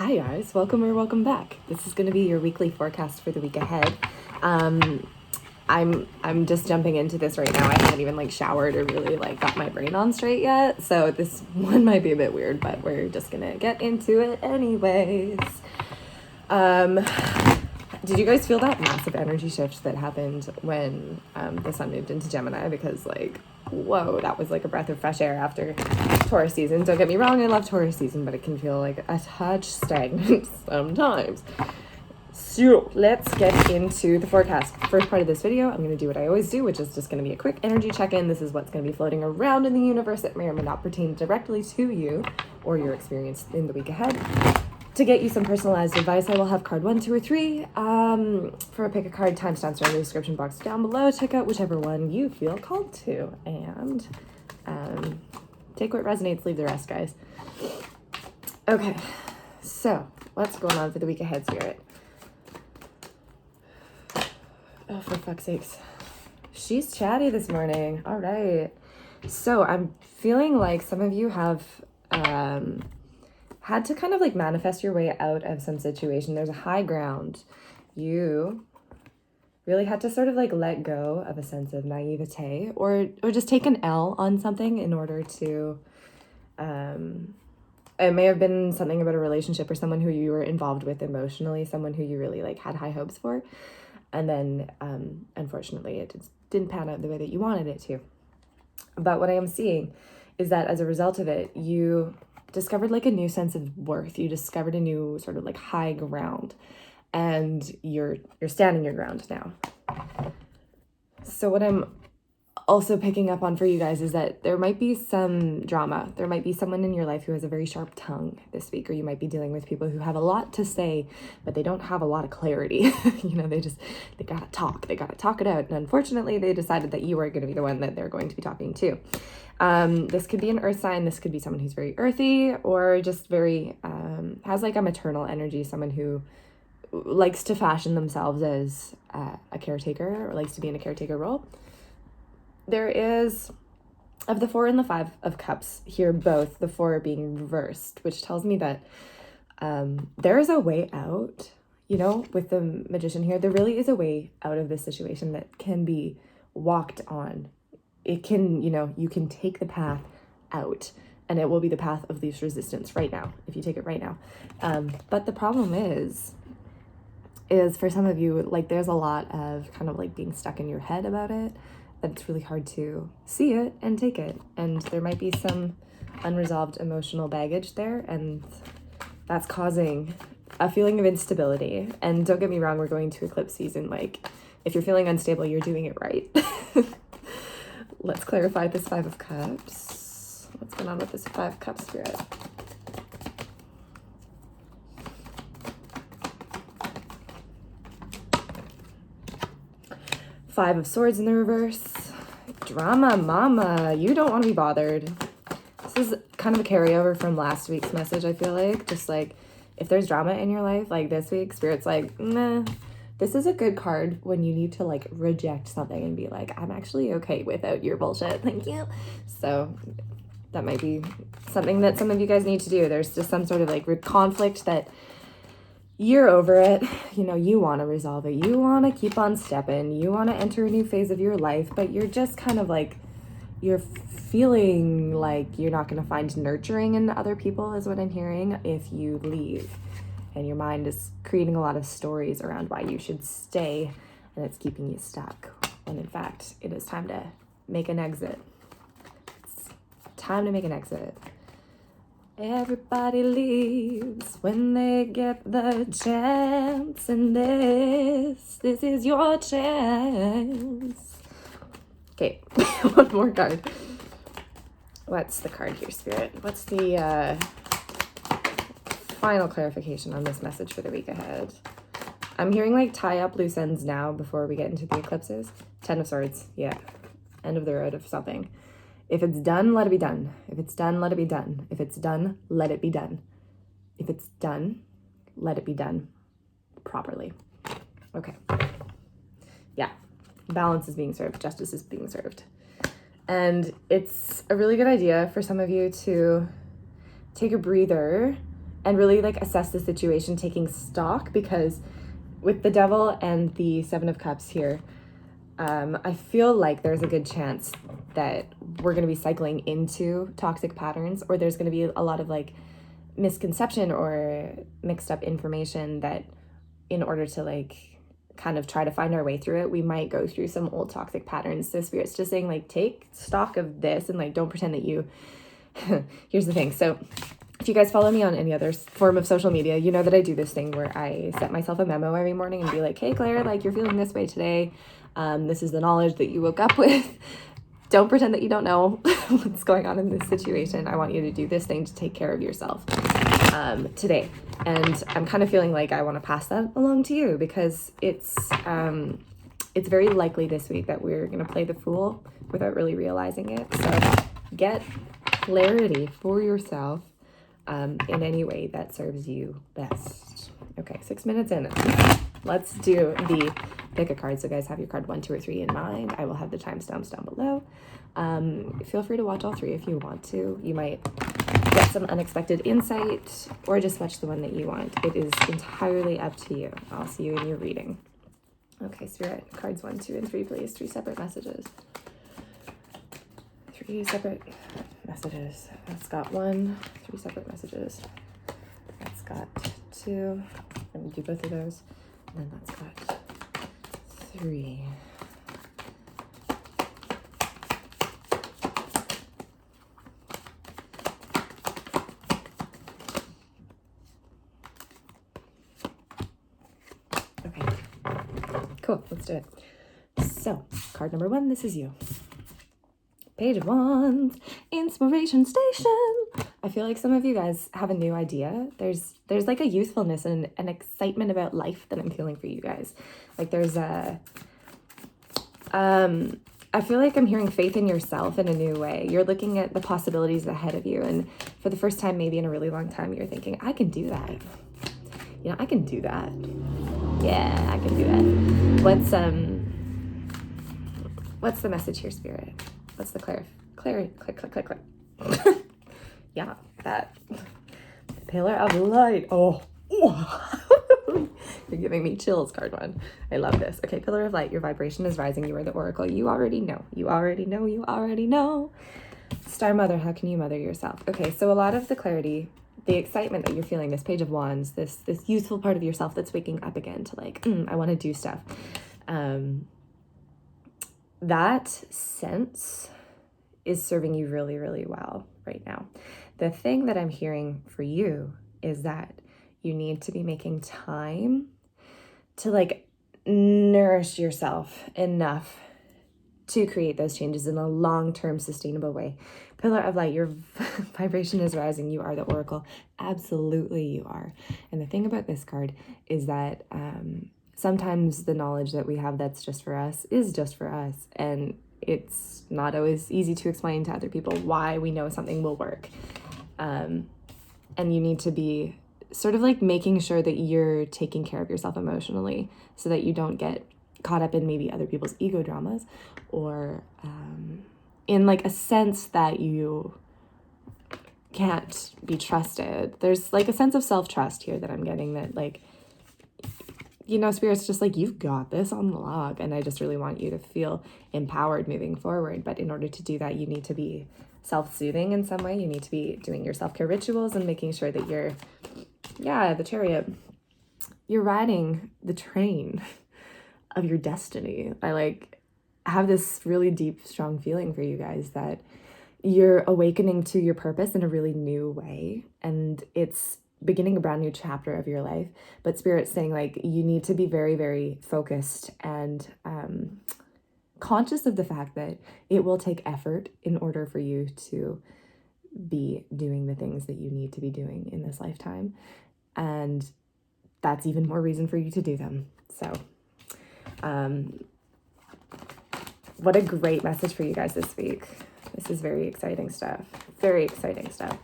Hi guys, welcome or welcome back. This is going to be your weekly forecast for the week ahead. I'm just jumping into this right now. I haven't even showered or really got my brain on straight yet. So this one might be a bit weird, but we're just going to get into it anyways. Did you guys feel that massive energy shift that happened when the sun moved into Gemini? Because whoa, that was like a breath of fresh air after Taurus season. Don't get me wrong, I love Taurus season, but it can feel like a touch stagnant sometimes. So let's get into the forecast. First part of this video, I'm going to do what I always do, which is just going to be a quick energy check-in. This is what's going to be floating around in the universe that may or may not pertain directly to you or your experience in the week ahead. To get you some personalized advice, I will have card 1, 2, or 3. For a pick a card, timestamps are in the description box down below. Check out whichever one you feel called to. And take what resonates, leave the rest, guys. Okay, so what's going on for the week ahead, Spirit? Oh, for fuck's sakes. She's chatty this morning. All right. So I'm feeling like some of you have had to kind of manifest your way out of some situation. There's a high ground. You really had to sort of let go of a sense of naivete or just take an L on something in order to, it may have been something about a relationship or someone who you were involved with emotionally, someone who you really had high hopes for. And then, unfortunately, it just didn't pan out the way that you wanted it to. But what I am seeing is that as a result of it, you discovered a new sense of worth. You discovered a new sort of high ground, and you're standing your ground now. So what I'm also picking up on for you guys is that there might be some drama. There might be someone in your life who has a very sharp tongue this week, or you might be dealing with people who have a lot to say, but they don't have a lot of clarity. They gotta talk it out. And unfortunately, they decided that you are going to be the one that they're going to be talking to. This could be an earth sign. This could be someone who's very earthy or just very, has a maternal energy, someone who likes to fashion themselves as a caretaker or likes to be in a caretaker role. There is, of the 4 and the 5 of Cups here, both the 4 being reversed, which tells me that there is a way out, with the Magician here. There really is a way out of this situation that can be walked on. It can, you can take the path out, and it will be the path of least resistance right now, if you take it right now. But the problem is for some of you, there's a lot of kind of being stuck in your head about it, that it's really hard to see it and take it. And there might be some unresolved emotional baggage there, and that's causing a feeling of instability. And don't get me wrong, we're going to eclipse season. If you're feeling unstable, you're doing it right. Let's clarify this 5 of Cups. What's going on with this 5 of Cups, Spirit? Five of Swords in the reverse. Drama mama, you don't want to be bothered. This is kind of a carryover from last week's message, I feel like. Just if there's drama in your life, this week, Spirit's nah. This is a good card when you need to reject something and be I'm actually okay without your bullshit. Thank you. So that might be something that some of you guys need to do. There's just some sort of conflict that you're over it. You want to resolve it. You want to keep on stepping. You want to enter a new phase of your life, but you're just kind of you're feeling you're not going to find nurturing in other people is what I'm hearing if you leave. And your mind is creating a lot of stories around why you should stay, and it's keeping you stuck. And in fact, it is time to make an exit. It's time to make an exit. Everybody leaves when they get the chance, and this is your chance. Okay, one more card. What's the card here, Spirit? What's the final clarification on this message for the week ahead? I'm hearing tie up loose ends now before we get into the eclipses. 10 of Swords, yeah. End of the road of something. If it's done, let it be done. If it's done, let it be done. If it's done, let it be done. If it's done, let it be done properly. Okay. Yeah. Balance is being served. Justice is being served. And it's a really good idea for some of you to take a breather and really like assess the situation, taking stock, because with the Devil and the Seven of Cups here, I feel like there's a good chance that we're going to be cycling into toxic patterns, or there's going to be a lot of like misconception or mixed up information that in order to like kind of try to find our way through it, we might go through some old toxic patterns. So Spirit's just saying like, take stock of this and like, don't pretend that you, here's the thing. So if you guys follow me on any other form of social media, you know that I do this thing where I set myself a memo every morning and be like, hey, Claire, like you're feeling this way today. This is the knowledge that you woke up with. Don't pretend that you don't know what's going on in this situation. I want you to do this thing to take care of yourself today. And I'm kind of feeling like I want to pass that along to you, because it's very likely this week that we're going to play the fool without really realizing it. So get clarity for yourself in any way that serves you best. Okay, 6 minutes in. Let's do the pick a card. So guys, have your card 1, 2, or 3 in mind. I will have the timestamps down below. Feel free to watch all 3 if you want to. You might get some unexpected insight, or just watch the one that you want. It is entirely up to you. I'll see you in your reading. Okay, Spirit, cards 1, 2, and 3, please. 3 separate messages. 3 separate messages. That's got 1, 3 separate messages. That's got 2. Let me do both of those. And then that's got 3. Okay, cool, let's do it. So, card number 1, this is you. Page of Wands, Inspiration Station. I feel like some of you guys have a new idea. There's like a youthfulness and an excitement about life that I'm feeling for you guys. Like there's a, I feel like I'm hearing faith in yourself in a new way. You're looking at the possibilities ahead of you. And for the first time, maybe in a really long time, you're thinking, I can do that. You know, I can do that. Yeah, I can do that. What's the message here, Spirit? What's the click. Yeah, that pillar of light. Oh. You're giving me chills, card 1. I love this. Okay, pillar of light, your vibration is rising. You are the oracle. You already know. You already know. You already know. Star mother, how can you mother yourself? Okay, so a lot of the clarity, the excitement that you're feeling, this page of wands, this youthful part of yourself that's waking up again to like, I want to do stuff. That sense is serving you really, really well right now. The thing that I'm hearing for you is that you need to be making time to like nourish yourself enough to create those changes in a long-term sustainable way. Pillar of light, your vibration is rising. You are the oracle. Absolutely you are. And the thing about this card is that sometimes the knowledge that we have that's just for us is just for us. And it's not always easy to explain to other people why we know something will work. And you need to be sort of like making sure that you're taking care of yourself emotionally so that you don't get caught up in maybe other people's ego dramas, or in like a sense that you can't be trusted. There's like a sense of self-trust here that I'm getting, that like, you know, Spirit's just like, you've got this on the log, and I just really want you to feel empowered moving forward. But in order to do that, you need to be self-soothing in some way. You need to be doing your self-care rituals and making sure that you're, the chariot, you're riding the train of your destiny. I like have this really deep, strong feeling for you guys that you're awakening to your purpose in a really new way, and it's beginning a brand new chapter of your life. But Spirit's saying like you need to be very, very focused and conscious of the fact that it will take effort in order for you to be doing the things that you need to be doing in this lifetime, and that's even more reason for you to do them. So what a great message for you guys this week. This is very exciting stuff. Very exciting stuff.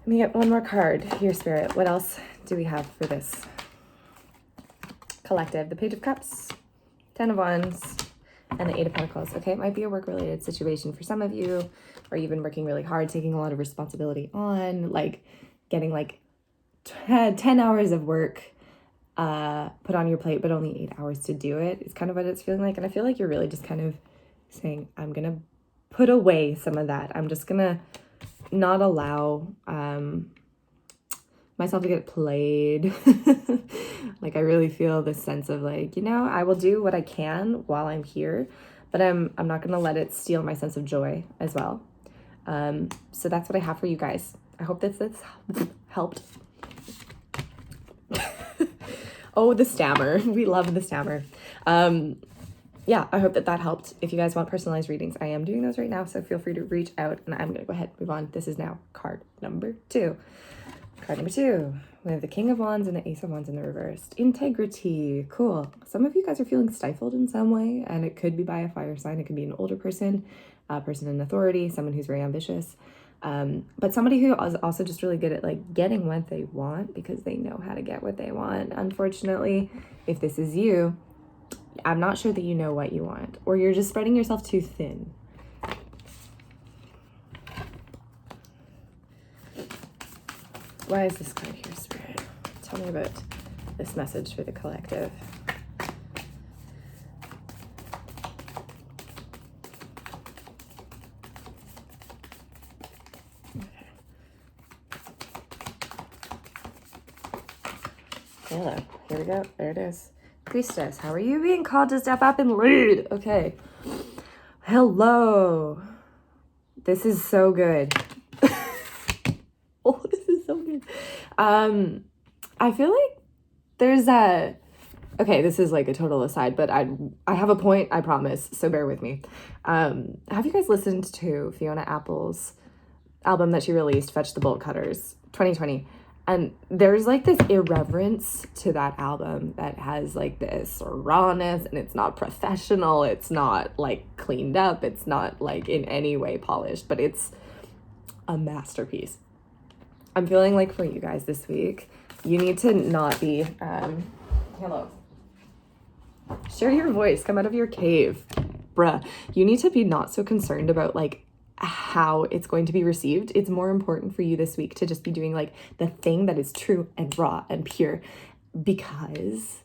Let me get one more card here, Spirit. What else do we have for this collective? The Page of Cups, 10 of Wands, and the 8 of Pentacles. Okay, it might be a work-related situation for some of you, or you've been working really hard, taking a lot of responsibility on, like getting like 10 hours of work put on your plate, but only 8 hours to do it. It's kind of what it's feeling like. And I feel like you're really just kind of saying, I'm going to put away some of that. I'm just going to not allow myself to get played. Like, I really feel this sense of like, I will do what I can while I'm here, but I'm not going to let it steal my sense of joy as well. So that's what I have for you guys. I hope that's helped. Oh, the stammer. We love the stammer. Yeah, I hope that helped. If you guys want personalized readings, I am doing those right now, so feel free to reach out, and I'm going to go ahead and move on. This is now card number 2. Card number 2, we have the King of Wands and the Ace of Wands in the reversed. Integrity. Cool. Some of you guys are feeling stifled in some way, and it could be by a fire sign. It could be an older person, a person in authority, someone who's very ambitious. But somebody who is also just really good at like getting what they want because they know how to get what they want. Unfortunately, if this is you, I'm not sure that you know what you want, or you're just spreading yourself too thin. Why is this card here, Spirit? Tell me about this message for the collective. Hello. Here we go. There it is. Priestess, how are you being called to step up and lead? Okay. Hello. This is so good. Oh, this is so good. I feel like there's okay, this is like a total aside, but I have a point, I promise, so bear with me. Have you guys listened to Fiona Apple's album that she released, Fetch the Bolt Cutters, 2020? And there's like this irreverence to that album that has like this rawness, and it's not professional. It's not like cleaned up. It's not like in any way polished, but it's a masterpiece. I'm feeling like for you guys this week, you need to not be, hello. Share your voice, come out of your cave, bruh. You need to be not so concerned about like how it's going to be received. It's more important for you this week to just be doing like the thing that is true and raw and pure, because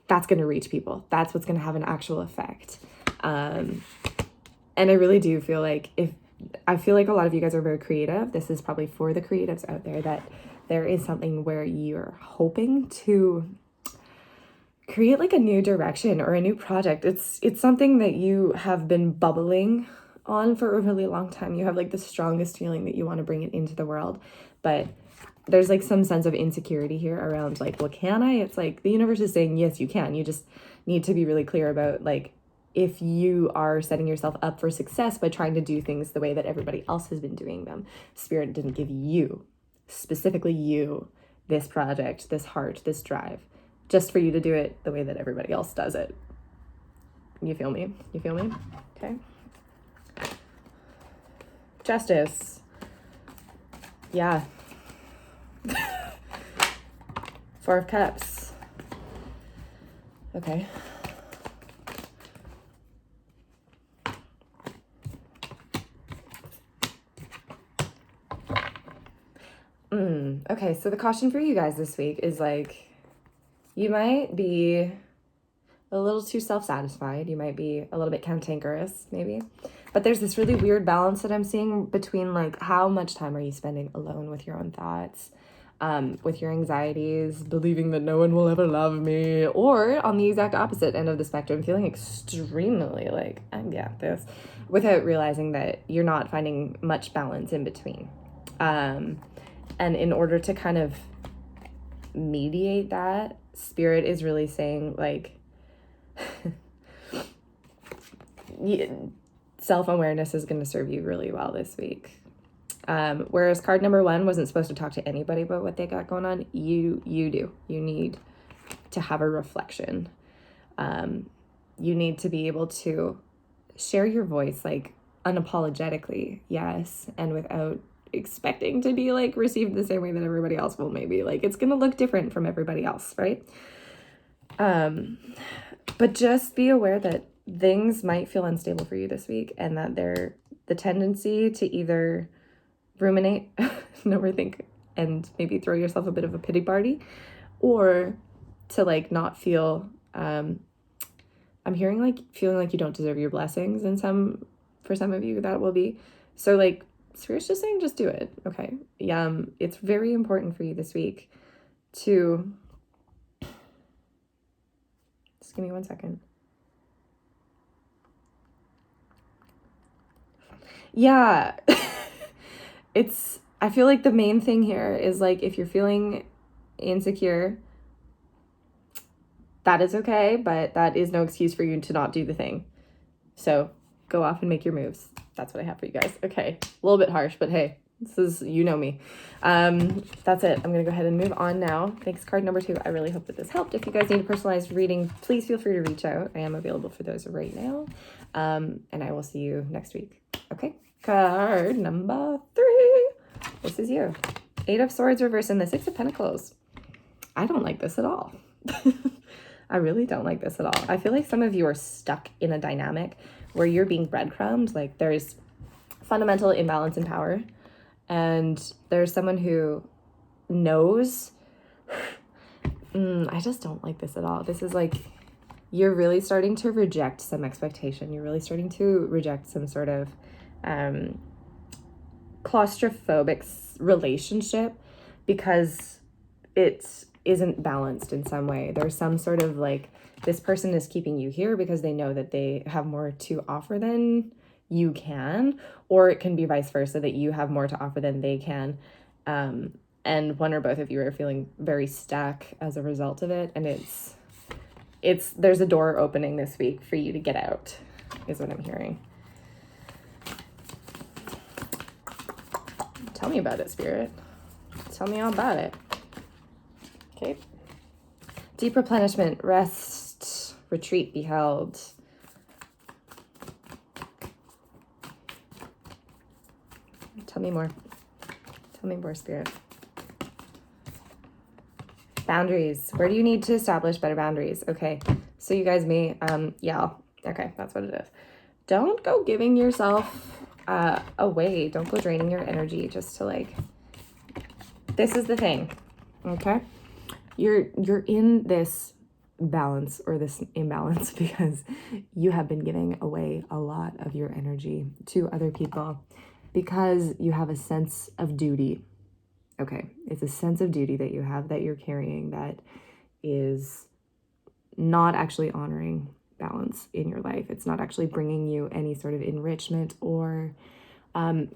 that's going to reach people. That's what's going to have an actual effect. And I really do feel like I feel like a lot of you guys are very creative. This is probably for the creatives out there, that there is something where you're hoping to create like a new direction or a new project. It's something that you have been bubbling on for a really long time. You have like the strongest feeling that you want to bring it into the world, but there's like some sense of insecurity here around like, well, can I? It's like the universe is saying, yes, you can. You just need to be really clear about like, if you are setting yourself up for success by trying to do things the way that everybody else has been doing them. Spirit didn't give you, specifically you, this project, this heart, this drive, just for you to do it the way that everybody else does it. You feel me? You feel me? Okay. Justice. Yeah. 4 of Cups. Okay. Okay, so the caution for you guys this week is like, you might be a little too self-satisfied. You might be a little bit cantankerous, maybe. But there's this really weird balance that I'm seeing between like, how much time are you spending alone with your own thoughts, with your anxieties, believing that no one will ever love me, or on the exact opposite end of the spectrum, feeling extremely like, I got this, without realizing that you're not finding much balance in between. And in order to kind of mediate that, Spirit is really saying like, self-awareness is going to serve you really well this week. Whereas card number 1 wasn't supposed to talk to anybody about what they got going on, you do. You need to have a reflection. You need to be able to share your voice like unapologetically, yes, and without expecting to be like received the same way that everybody else will. Maybe like it's gonna look different from everybody else, right? But just be aware that things might feel unstable for you this week, and that the tendency to either ruminate, overthink, and maybe throw yourself a bit of a pity party, or to like not feel, I'm hearing like feeling like you don't deserve your blessings, and for some of you that will be. So like Spirit's just saying, just do it. Okay. It's very important for you this week to, just give me 1 second. Yeah. I feel like the main thing here is like, if you're feeling insecure, that is okay, but that is no excuse for you to not do the thing. So go off and make your moves. That's what I have for you guys. Okay. A little bit harsh, but hey, this is, you know me. That's it. I'm going to go ahead and move on now. Thanks, card number 2. I really hope that this helped. If you guys need a personalized reading, please feel free to reach out. I am available for those right now. And I will see you next week. Okay. Card number 3. This is you. 8 of Swords reversed and the 6 of Pentacles. I don't like this at all. I really don't like this at all. I feel like some of you are stuck in a dynamic where you're being breadcrumbed. Like there's fundamental imbalance in power, and there's someone who knows. I just don't like this at all. This is like, you're really starting to reject some expectation. You're really starting to reject some sort of claustrophobic relationship because it isn't balanced in some way. There's some sort of like, this person is keeping you here because they know that they have more to offer than you can, or it can be vice versa, that you have more to offer than they can. And one or both of you are feeling very stuck as a result of it. And there's a door opening this week for you to get out, is what I'm hearing. Tell me about it, Spirit. Tell me all about it. Okay. Deep replenishment, rest, retreat, be held. Tell me more. Tell me more, Spirit. Boundaries. Where do you need to establish better boundaries? Okay. So you guys may, yeah. Okay, that's what it is. Don't go giving yourself away. Don't go draining your energy just to like, this is the thing. Okay. You're in this balance or this imbalance because you have been giving away a lot of your energy to other people because you have a sense of duty. Okay. It's a sense of duty that you have, that you're carrying, that is not actually honoring balance in your life. It's not actually bringing you any sort of enrichment, or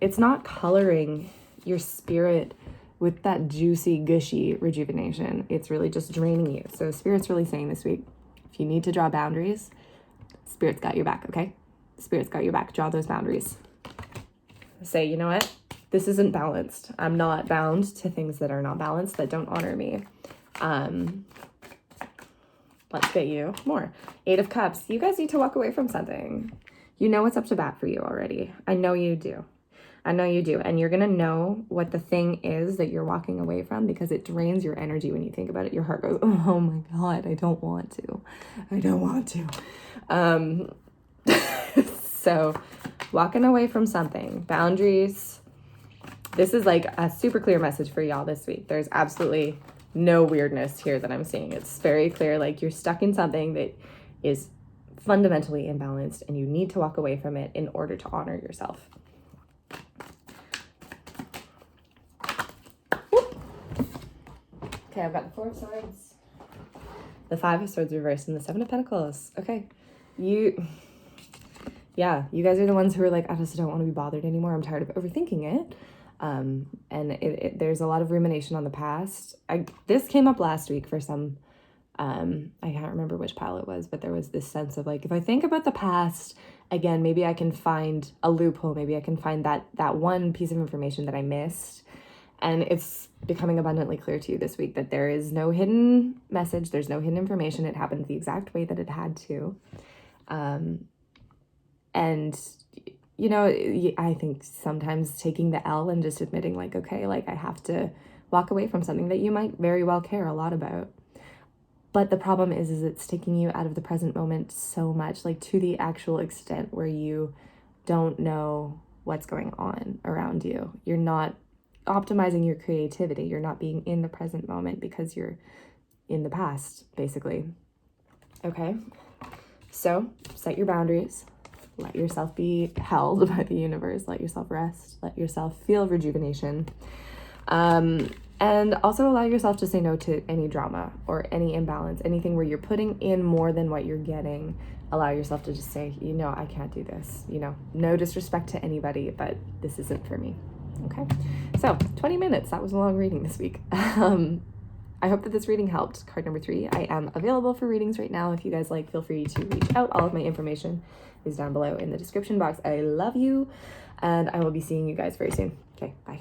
it's not coloring your spirit with that juicy, gushy rejuvenation. It's really just draining you. So Spirit's really saying this week, if you need to draw boundaries, Spirit's got your back, okay? Spirit's got your back. Draw those boundaries. Say, you know what? This isn't balanced. I'm not bound to things that are not balanced, that don't honor me. Let's get you more. 8 of Cups. You guys need to walk away from something. You know what's up to bat for you already. I know you do. I know you do. And you're going to know what the thing is that you're walking away from, because it drains your energy when you think about it. Your heart goes, oh my God, I don't want to. I don't want to. So walking away from something, boundaries. This is like a super clear message for y'all this week. There's absolutely no weirdness here that I'm seeing. It's very clear. Like you're stuck in something that is fundamentally imbalanced and you need to walk away from it in order to honor yourself. Okay, I've got the 4 of Swords, the 5 of Swords reversed, and the 7 of Pentacles. Okay, you guys are the ones who are like, I just don't want to be bothered anymore. I'm tired of overthinking it. And there's a lot of rumination on the past. This came up last week for some, I can't remember which pile it was, but there was this sense of like, if I think about the past again, maybe I can find a loophole. Maybe I can find that one piece of information that I missed. And it's becoming abundantly clear to you this week that there is no hidden message. There's no hidden information. It happened the exact way that it had to. And you know, I think sometimes taking the L and just admitting like, okay, like I have to walk away from something that you might very well care a lot about. But the problem is it's taking you out of the present moment so much, like to the actual extent where you don't know what's going on around you. You're not optimizing your creativity. You're not being in the present moment because you're in the past, basically. Okay? So set your boundaries. Let yourself be held by the universe. Let yourself rest. Let yourself feel rejuvenation. And also allow yourself to say no to any drama or any imbalance, anything where you're putting in more than what you're getting. Allow yourself to just say, I can't do this. No disrespect to anybody, but this isn't for me. Okay? So 20 minutes. That was a long reading this week. I hope that this reading helped. Card number 3. I am available for readings right now. If you guys like, feel free to reach out. All of my information is down below in the description box. I love you, and I will be seeing you guys very soon. Okay, bye.